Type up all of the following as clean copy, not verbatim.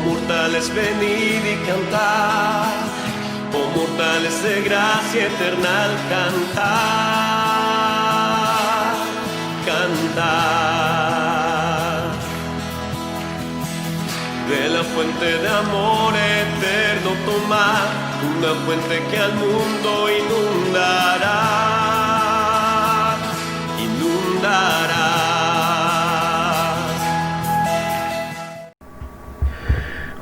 mortales, venid y cantad, oh mortales de gracia eternal, cantad, cantad. De la fuente de amor eterno tomad, una fuente que al mundo inundará, inundará.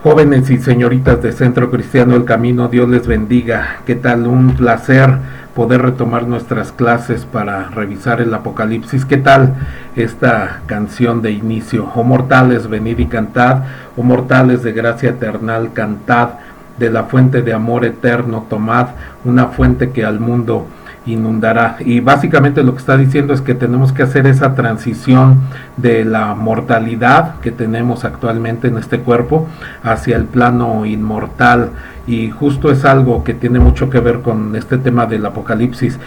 Jóvenes y señoritas de Centro Cristiano El Camino, Dios les bendiga. ¿Qué tal? Un placer poder retomar nuestras clases para revisar el Apocalipsis. ¿Qué tal esta canción de inicio? Oh mortales, venid y cantad, oh mortales de gracia eternal, cantad, de la fuente de amor eterno tomad, una fuente que al mundo inundará. Y básicamente lo que está diciendo es que tenemos que hacer esa transición de la mortalidad que tenemos actualmente en este cuerpo hacia el plano inmortal, y justo es algo que tiene mucho que ver con este tema del Apocalipsis.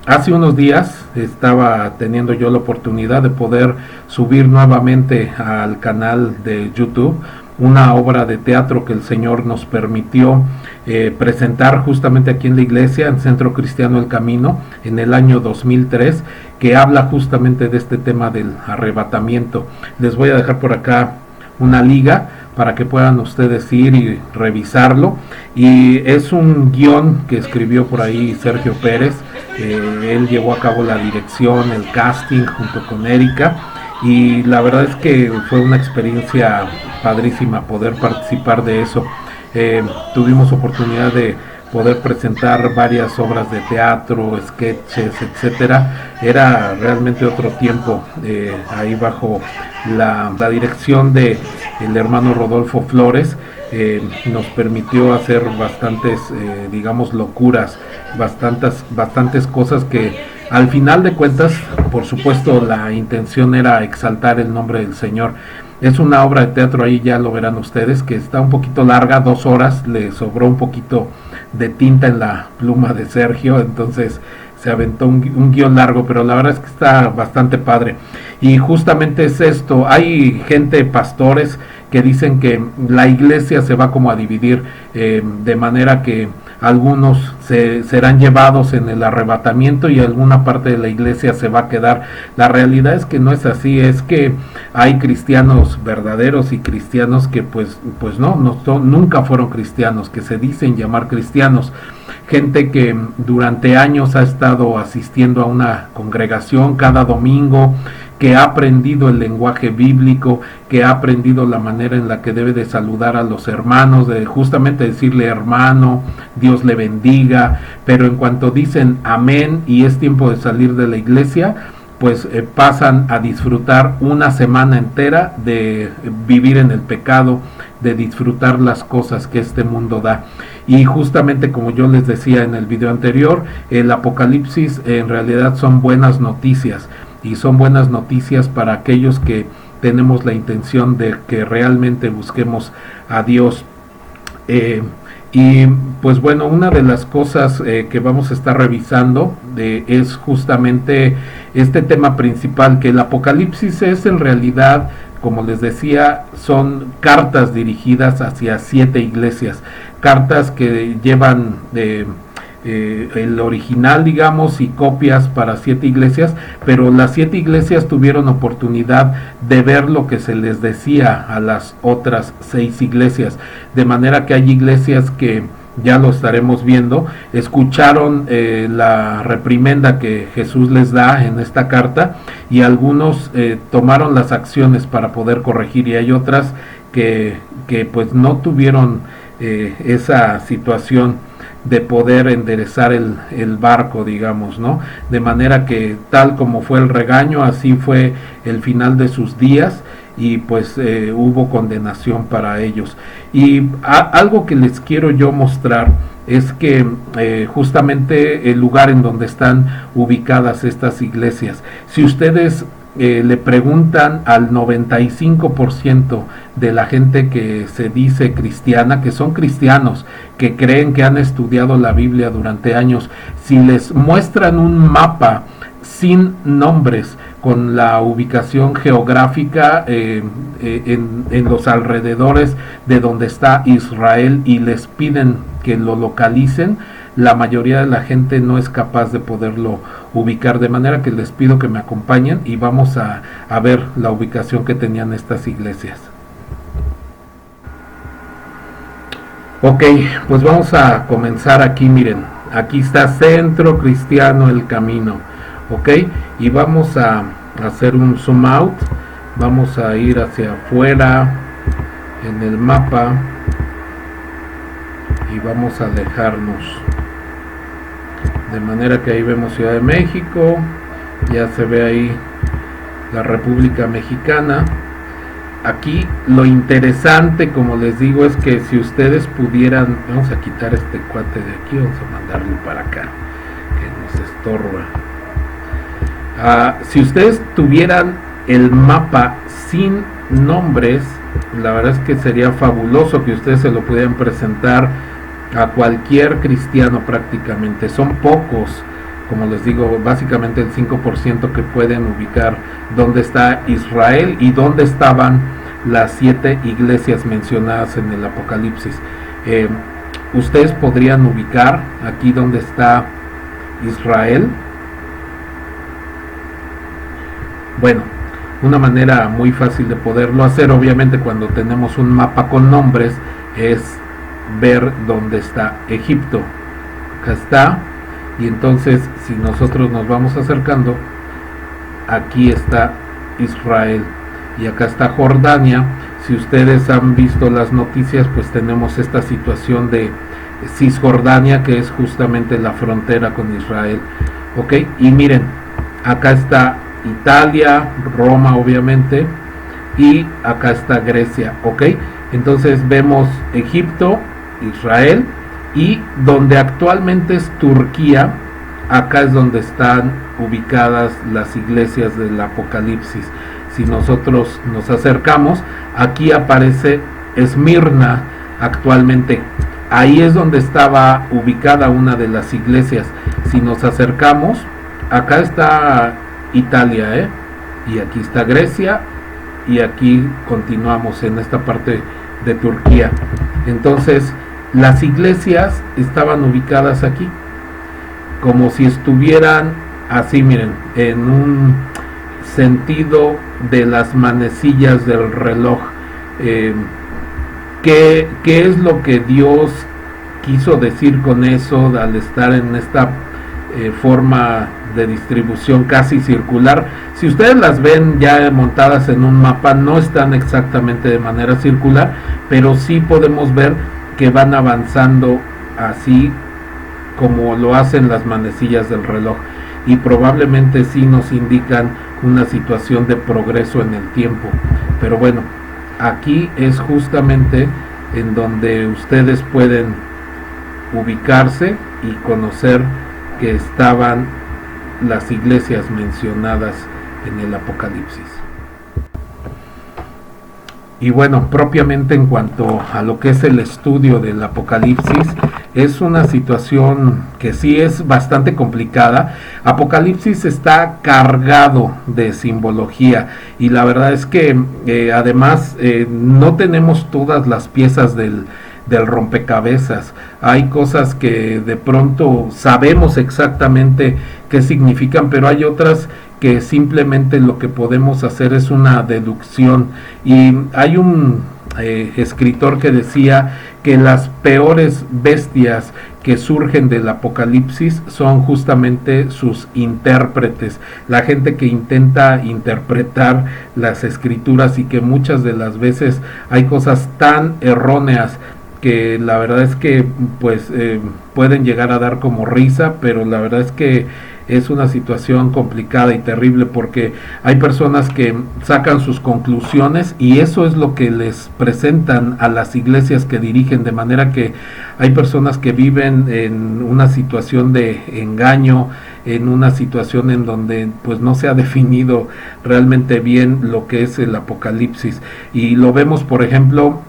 Hace unos días estaba teniendo yo la oportunidad de poder subir nuevamente al canal de YouTube una obra de teatro que el Señor nos permitió presentar justamente aquí en la iglesia, en Centro Cristiano El Camino, en el año 2003, que habla justamente de este tema del arrebatamiento. Les voy a dejar por acá una liga para que puedan ustedes ir y revisarlo, y es un guión que escribió por ahí Sergio Pérez. Él llevó a cabo la dirección, el casting junto con Erika, y la verdad es que fue una experiencia padrísima poder participar de eso. Tuvimos oportunidad de poder presentar varias obras de teatro, sketches, etcétera. Era realmente otro tiempo, ahí bajo la dirección de el hermano Rodolfo Flores. Nos permitió hacer bastantes, digamos, locuras, bastantes cosas que al final de cuentas, por supuesto, la intención era exaltar el nombre del Señor. Es una obra de teatro, ahí ya lo verán ustedes, que está un poquito larga, 2 horas, le sobró un poquito de tinta en la pluma de Sergio, entonces se aventó un guión largo, pero la verdad es que está bastante padre. Y justamente es esto, hay gente, pastores, que dicen que la iglesia se va como a dividir, de manera que algunos serán llevados en el arrebatamiento y alguna parte de la iglesia se va a quedar. La realidad es que no es así, es que hay cristianos verdaderos y cristianos que pues nunca fueron cristianos, que se dicen llamar cristianos. Gente que durante años ha estado asistiendo a una congregación cada domingo, que ha aprendido el lenguaje bíblico, que ha aprendido la manera en la que debe de saludar a los hermanos, de justamente decirle hermano, Dios le bendiga, pero en cuanto dicen amén y es tiempo de salir de la iglesia, pues pasan a disfrutar una semana entera de vivir en el pecado, de disfrutar las cosas que este mundo da. Y justamente como yo les decía en el video anterior, el Apocalipsis en realidad son buenas noticias, y son buenas noticias para aquellos que tenemos la intención de que realmente busquemos a Dios. Y pues bueno, una de las cosas que vamos a estar revisando es justamente este tema principal, que el Apocalipsis es en realidad, como les decía, son cartas dirigidas hacia 7 iglesias, cartas que llevan el original, digamos, y copias para 7 iglesias, pero las 7 iglesias tuvieron oportunidad de ver lo que se les decía a las otras 6 iglesias, de manera que hay iglesias que, ya lo estaremos viendo, escucharon la reprimenda que Jesús les da en esta carta, y algunos tomaron las acciones para poder corregir, y hay otras que pues no tuvieron esa situación de poder enderezar el barco, digamos, ¿no? De manera que tal como fue el regaño, así fue el final de sus días, y pues hubo condenación para ellos. Y algo que les quiero yo mostrar es que justamente el lugar en donde están ubicadas estas iglesias, si ustedes le preguntan al 95% de la gente que se dice cristiana, que son cristianos, que creen que han estudiado la Biblia durante años, si les muestran un mapa sin nombres, con la ubicación geográfica en los alrededores de donde está Israel y les piden que lo localicen, la mayoría de la gente no es capaz de poderlo ubicar, de manera que les pido que me acompañen y vamos a ver la ubicación que tenían estas iglesias. Ok, pues vamos a comenzar aquí. Miren, aquí está Centro Cristiano El Camino, ok, y vamos a hacer un zoom out, vamos a ir hacia afuera en el mapa y vamos a alejarnos, de manera que ahí vemos Ciudad de México, ya se ve ahí la República Mexicana. Aquí lo interesante, como les digo, es que si ustedes pudieran, vamos a quitar este cuate de aquí, vamos a mandarlo para acá, que nos estorba. Si ustedes tuvieran el mapa sin nombres, la verdad es que sería fabuloso que ustedes se lo pudieran presentar a cualquier cristiano prácticamente. Son pocos, como les digo, básicamente el 5% que pueden ubicar dónde está Israel y dónde estaban las 7 iglesias mencionadas en el Apocalipsis. Ustedes podrían ubicar aquí donde está Israel. Bueno, una manera muy fácil de poderlo hacer, obviamente cuando tenemos un mapa con nombres, es ver dónde está Egipto. Acá está. Y entonces, si nosotros nos vamos acercando, aquí está Israel y acá está Jordania. Si ustedes han visto las noticias, pues tenemos esta situación de Cisjordania, que es justamente la frontera con Israel, ok. Y miren, acá está Italia, Roma obviamente, y acá está Grecia, ok. Entonces vemos Egipto, Israel, y donde actualmente es Turquía, acá es donde están ubicadas las iglesias del Apocalipsis. Si nosotros nos acercamos, aquí aparece Esmirna actualmente, ahí es donde estaba ubicada una de las iglesias. Si nos acercamos, acá está Italia, y aquí está Grecia, y aquí continuamos en esta parte de Turquía. Entonces las iglesias estaban ubicadas aquí, como si estuvieran así, miren, en un sentido de las manecillas del reloj. ¿Qué es lo que Dios quiso decir con eso al estar en esta forma de distribución casi circular? Si ustedes las ven ya montadas en un mapa, no están exactamente de manera circular, pero sí podemos ver que van avanzando así como lo hacen las manecillas del reloj, y probablemente sí nos indican una situación de progreso en el tiempo. Pero bueno, aquí es justamente en donde ustedes pueden ubicarse y conocer que estaban las iglesias mencionadas en el Apocalipsis. Y bueno, propiamente en cuanto a lo que es el estudio del Apocalipsis, es una situación que sí es bastante complicada. Apocalipsis está cargado de simbología, y la verdad es que además no tenemos todas las piezas del rompecabezas. Hay cosas que de pronto sabemos exactamente qué significan, pero hay otras que simplemente lo que podemos hacer es una deducción. Y hay un escritor que decía que las peores bestias que surgen del Apocalipsis son justamente sus intérpretes, la gente que intenta interpretar las escrituras, y que muchas de las veces hay cosas tan erróneas que la verdad es que pues pueden llegar a dar como risa, pero la verdad es que es una situación complicada y terrible, porque hay personas que sacan sus conclusiones y eso es lo que les presentan a las iglesias que dirigen, de manera que hay personas que viven en una situación de engaño, en una situación en donde pues no se ha definido realmente bien lo que es el Apocalipsis, y lo vemos por ejemplo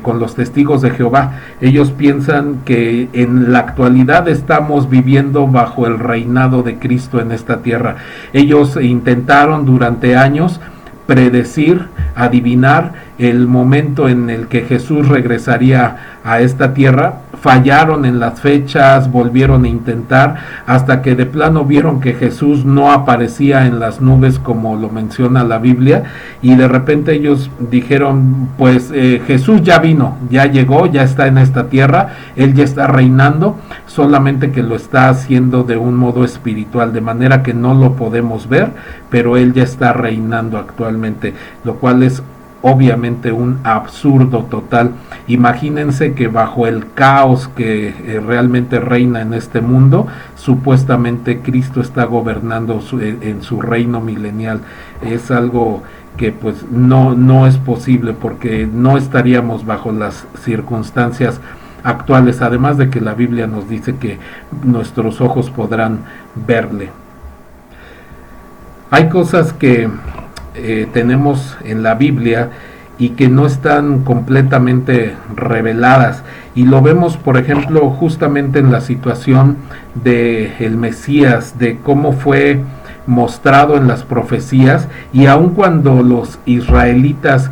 con los testigos de Jehová. Ellos piensan que en la actualidad estamos viviendo bajo el reinado de Cristo en esta tierra. Ellos intentaron durante años predecir, adivinar el momento en el que Jesús regresaría a esta tierra. Fallaron en las fechas, volvieron a intentar, hasta que de plano vieron que Jesús no aparecía en las nubes como lo menciona la Biblia, y de repente ellos dijeron, pues Jesús ya vino, ya llegó, ya está en esta tierra, Él ya está reinando, solamente que lo está haciendo de un modo espiritual, de manera que no lo podemos ver, pero Él ya está reinando actualmente, lo cual es obviamente un absurdo total. Imagínense que bajo el caos que realmente reina en este mundo, supuestamente Cristo está gobernando en su reino milenial. Es algo que pues no es posible, porque no estaríamos bajo las circunstancias actuales, además de que la Biblia nos dice que nuestros ojos podrán verle. Hay cosas que tenemos en la Biblia y que no están completamente reveladas, y lo vemos por ejemplo justamente en la situación de el Mesías, de cómo fue mostrado en las profecías, y aun cuando los israelitas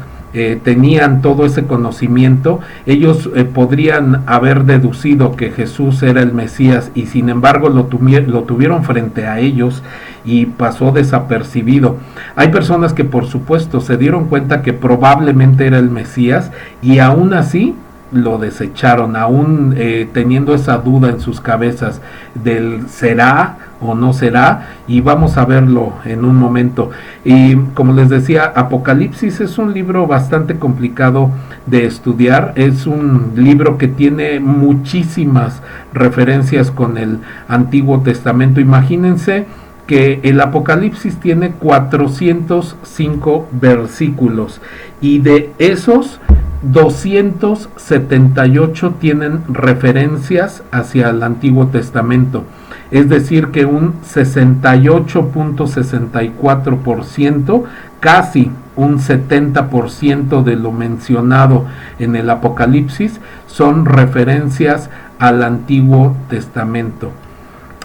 tenían todo ese conocimiento, ellos podrían haber deducido que Jesús era el Mesías, y sin embargo lo tuvieron frente a ellos y pasó desapercibido. Hay personas que por supuesto se dieron cuenta que probablemente era el Mesías, y aún así lo desecharon, aún teniendo esa duda en sus cabezas del será o no será, y vamos a verlo en un momento. Y como les decía, Apocalipsis es un libro bastante complicado de estudiar, es un libro que tiene muchísimas referencias con el Antiguo Testamento. Imagínense que el Apocalipsis tiene 405 versículos, y de esos 278 tienen referencias hacia el Antiguo Testamento. Es decir, que un 68.64%, casi un 70% de lo mencionado en el Apocalipsis son referencias al Antiguo Testamento.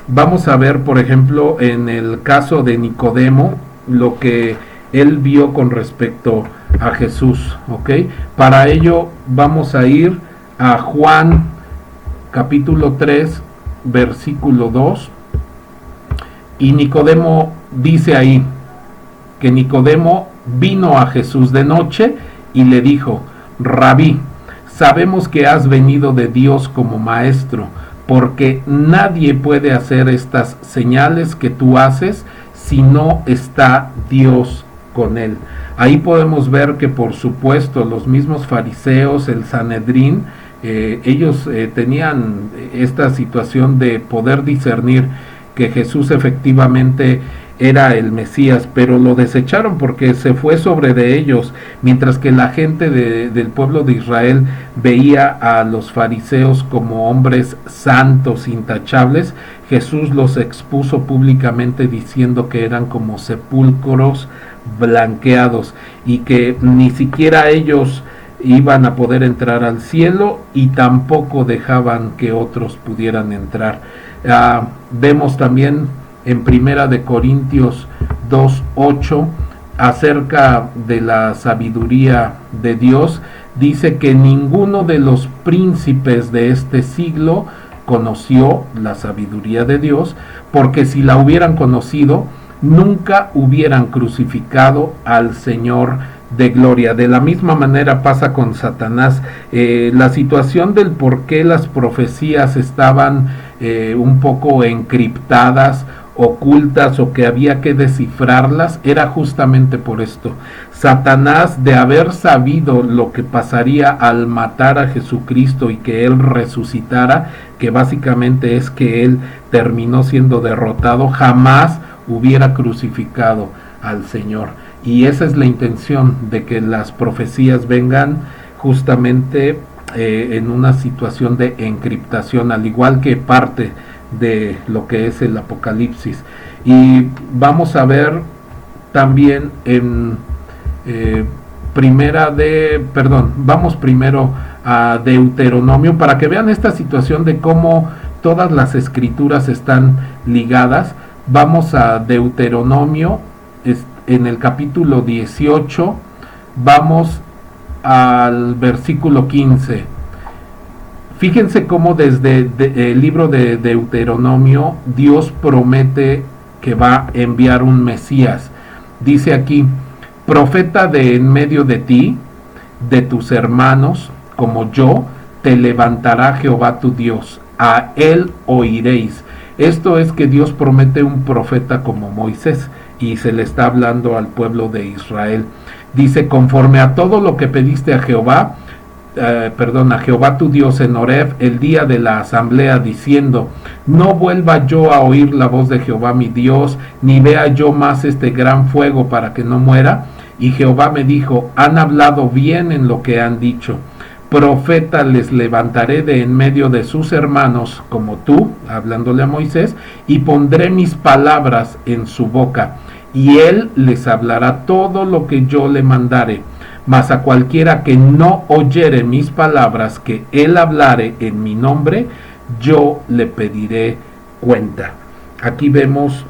Vamos a ver, por ejemplo, en el caso de Nicodemo, lo que él vio con respecto a Jesús, ¿ok? Para ello vamos a ir a Juan capítulo 3, versículo 2, y Nicodemo dice ahí que Nicodemo vino a Jesús de noche y le dijo: Rabí, sabemos que has venido de Dios como maestro, porque nadie puede hacer estas señales que tú haces si no está Dios con él. Ahí podemos ver que por supuesto los mismos fariseos, el Sanedrín, ellos tenían esta situación de poder discernir que Jesús efectivamente era el Mesías, pero lo desecharon porque se fue sobre de ellos, mientras que la gente del pueblo de Israel veía a los fariseos como hombres santos, intachables. Jesús los expuso públicamente diciendo que eran como sepulcros blanqueados y que ni siquiera ellos iban a poder entrar al cielo y tampoco dejaban que otros pudieran entrar. Vemos también en Primera de Corintios 2:8 acerca de la sabiduría de Dios. Dice que ninguno de los príncipes de este siglo conoció la sabiduría de Dios, porque si la hubieran conocido, nunca hubieran crucificado al Señor de gloria. De la misma manera pasa con Satanás. La situación del por qué las profecías estaban un poco encriptadas, ocultas, o que había que descifrarlas, era justamente por esto. Satanás, de haber sabido lo que pasaría al matar a Jesucristo y que él resucitara, que básicamente es que él terminó siendo derrotado, jamás hubiera crucificado al Señor. Y esa es la intención, de que las profecías vengan justamente en una situación de encriptación, al igual que parte de lo que es el Apocalipsis. Y vamos a ver también en vamos primero a Deuteronomio para que vean esta situación de cómo todas las escrituras están ligadas. Vamos a Deuteronomio en el capítulo 18, vamos al versículo 15. Fíjense cómo desde el libro de Deuteronomio Dios promete que va a enviar un Mesías. Dice aquí: profeta de en medio de ti, de tus hermanos, como yo, te levantará Jehová tu Dios, a él oiréis. Esto es que Dios promete un profeta como Moisés, y se le está hablando al pueblo de Israel. Dice: conforme a todo lo que pediste a Jehová, a Jehová tu Dios en Horeb el día de la asamblea, diciendo: no vuelva yo a oír la voz de Jehová mi Dios, ni vea yo más este gran fuego para que no muera. Y Jehová me dijo: han hablado bien en lo que han dicho. Profeta les levantaré de en medio de sus hermanos, como tú, hablándole a Moisés, y pondré mis palabras en su boca, y él les hablará todo lo que yo le mandare. Mas a cualquiera que no oyere mis palabras que él hablare en mi nombre, yo le pediré cuenta. Aquí vemos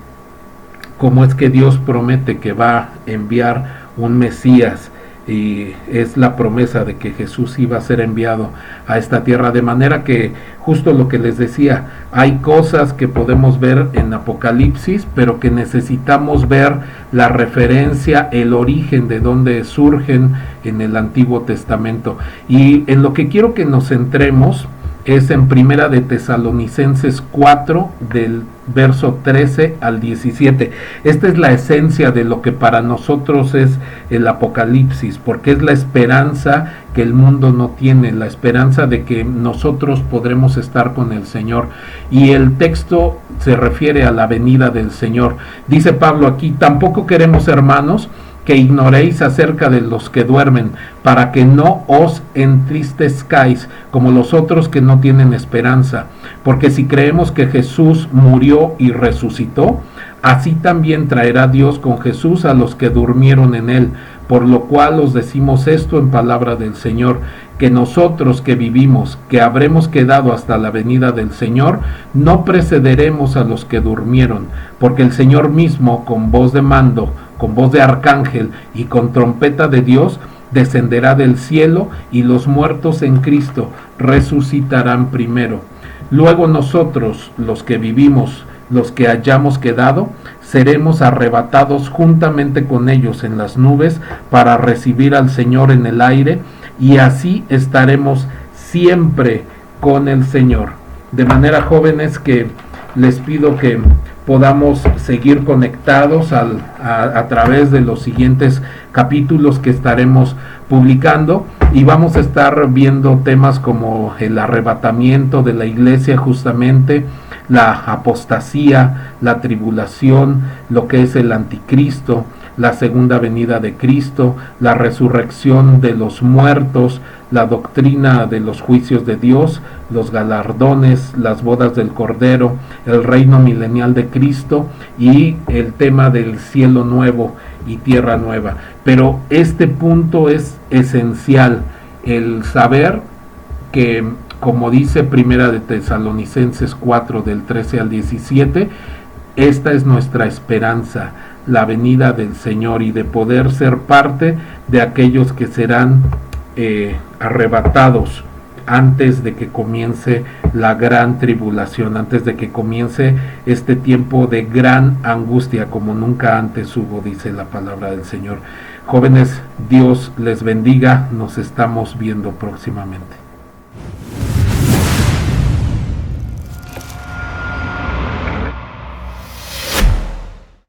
cómo es que Dios promete que va a enviar un Mesías, y es la promesa de que Jesús iba a ser enviado a esta tierra, de manera que justo lo que les decía, hay cosas que podemos ver en Apocalipsis, pero que necesitamos ver la referencia, el origen de donde surgen en el Antiguo Testamento. Y en lo que quiero que nos centremos es en Primera de Tesalonicenses 4, del verso 13 al 17. Esta es la esencia de lo que para nosotros es el Apocalipsis, porque es la esperanza que el mundo no tiene, la esperanza de que nosotros podremos estar con el Señor. Y el texto se refiere a la venida del Señor. Dice Pablo aquí: tampoco queremos, hermanos, que ignoréis acerca de los que duermen, para que no os entristezcáis como los otros que no tienen esperanza. Porque si creemos que Jesús murió y resucitó, así también traerá Dios con Jesús a los que durmieron en él. Por lo cual os decimos esto en palabra del Señor, que nosotros que vivimos, que habremos quedado hasta la venida del Señor, no precederemos a los que durmieron, porque el Señor mismo, con voz de mando, con voz de arcángel y con trompeta de Dios, descenderá del cielo, y los muertos en Cristo resucitarán primero. Luego nosotros, los que vivimos, los que hayamos quedado, seremos arrebatados juntamente con ellos en las nubes para recibir al Señor en el aire, y así estaremos siempre con el Señor. De manera, jóvenes, que les pido que podamos seguir conectados a través de los siguientes capítulos que estaremos publicando, y vamos a estar viendo temas como el arrebatamiento de la iglesia, justamente la apostasía, la tribulación, lo que es el anticristo, la segunda venida de Cristo, la resurrección de los muertos, la doctrina de los juicios de Dios, los galardones, las bodas del Cordero, el reino milenial de Cristo y el tema del cielo nuevo y tierra nueva. Pero este punto es esencial, el saber que, como dice Primera de Tesalonicenses 4, del 13 al 17, esta es nuestra esperanza, la venida del Señor, y de poder ser parte de aquellos que serán arrebatados antes de que comience la gran tribulación, antes de que comience este tiempo de gran angustia como nunca antes hubo, dice la palabra del Señor. Jóvenes, Dios les bendiga, nos estamos viendo próximamente.